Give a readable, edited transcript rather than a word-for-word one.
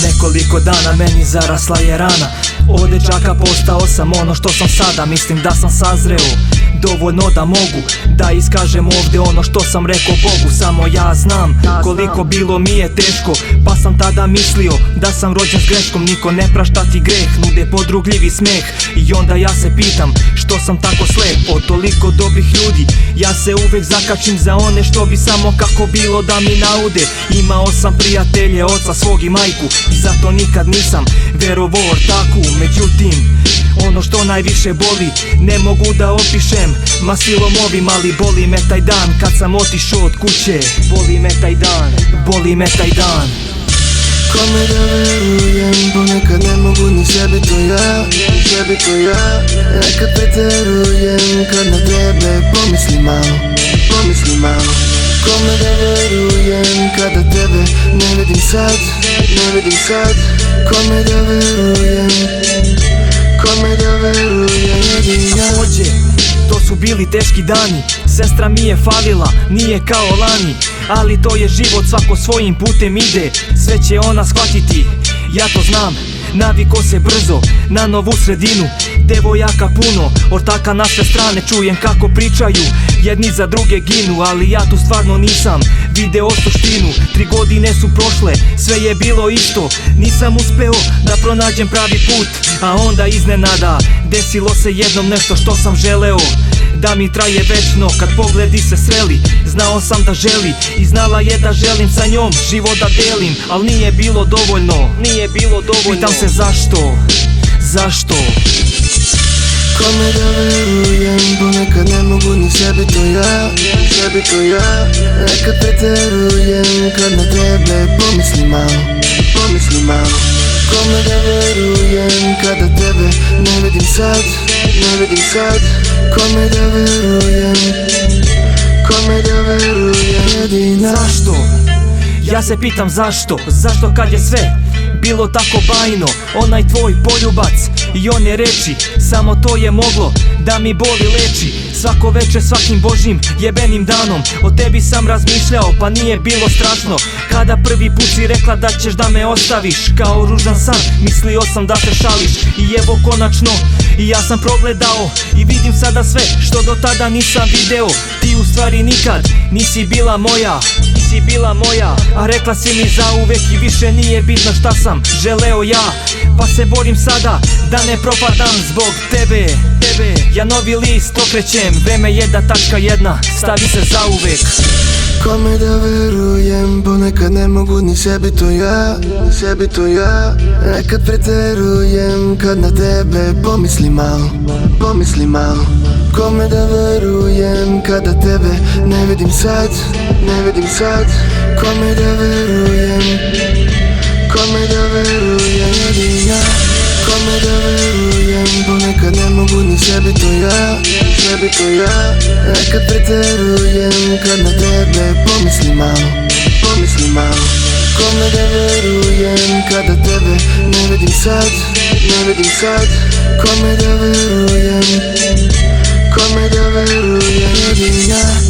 Nekoliko dana meni zarasla je rana. Od dečaka postao sam ono što sam sada. Mislim da sam sazreo dovoljno da mogu da iskažem ovdje ono što sam rekao Bogu. Samo ja znam koliko bilo mi je teško, pa sam tada mislio da sam rođen s greškom. Niko ne prašta ti greh, nude podrugljivi smeh. I onda ja se pitam što sam tako slep. Od toliko dobrih ljudi ja se uvek zakačim za one što bi samo kako bilo da mi naude. Imao sam prijatelje, oca svog i majku, i zato nikad nisam verovao ortaku. Međutim, ono što najviše boli ne mogu da opišem, ma silom ovim, ali boli me taj dan kad sam otišao od kuće. Boli me taj dan, boli me taj dan. Kome da verujem, ponekad ne mogu ni sebi to ja, sebi to ja. Nekad preterujem, kad na tebe pomislim malo, pomislim malo. Kome da verujem, kada tebe ne vidim sad, ne vidim sad. Kome da verujem, kome da verujem, jedin ja. To su bili teški dani, sestra mi je falila, nije kao lani. Ali to je život, svako svojim putem ide, sve će ona shvatiti, ja to znam. Naviko se brzo na novu sredinu, devojaka puno, ortaka na sve strane. Čujem kako pričaju, jedni za druge ginu, ali ja tu stvarno nisam video suštinu. 3 godine su prošle, sve je bilo isto, nisam uspeo da pronađem pravi put. A onda iznenada desilo se jednom nešto što sam želeo da mi traje večno. Kad pogledi se sreli, znao sam da želi i znala je da želim sa njom život da delim. Al nije bilo dovoljno, nije bilo dovoljno. Pitam se zašto, zašto? Kome da verujem, ponekad ne mogu ni sebi to ja, sebi to ja. Nekad preterujem, kad na tebe pomislim malo, pomislim malo. Kome da verujem, kada tebe ne vidim sad, ne vidim sad. Kome da verujem, kome da verujem, jedina. Zašto? Ja se pitam zašto, zašto kad je sve bilo tako bajno. Onaj tvoj poljubac i one reči, samo to je moglo da mi boli leči. Svako večer, svakim božjim jebenim danom o tebi sam razmišljao, pa nije bilo strašno. Kada prvi put si rekla da ćeš da me ostaviš, kao ružan san, mislio sam da se šališ. I evo konačno, i ja sam progledao i vidim sada sve što do tada nisam video. Ti u stvari nikad nisi bila moja, nisi bila moja. A rekla si mi zauvek i više nije bitno šta sam želeo ja. Pa se borim sada da ne propadam zbog tebe, tebe. Ja novi list okrećem, vreme je da tačka jedna stavi se zauvek. Kome da verujem, ponekad ne mogu ni sebi to ja, sebi to ja. Nekad preterujem, kad na tebe pomislim malo, pomislim malo. Kome da verujem, kada tebe ne vidim sad, ne vidim sad. Kome da verujem, kome da verujem, jedin ja. Kome da verujem, ponekad ne mogu ni sebi to ja, sebi to ja. Nekad preterujem, kad na tebe pomislim malo, pomislim malo. Kome da verujem, kada tebe ne vidim sad, ne vidim sad. Kome da verujem, kome da verujem, jedin ja.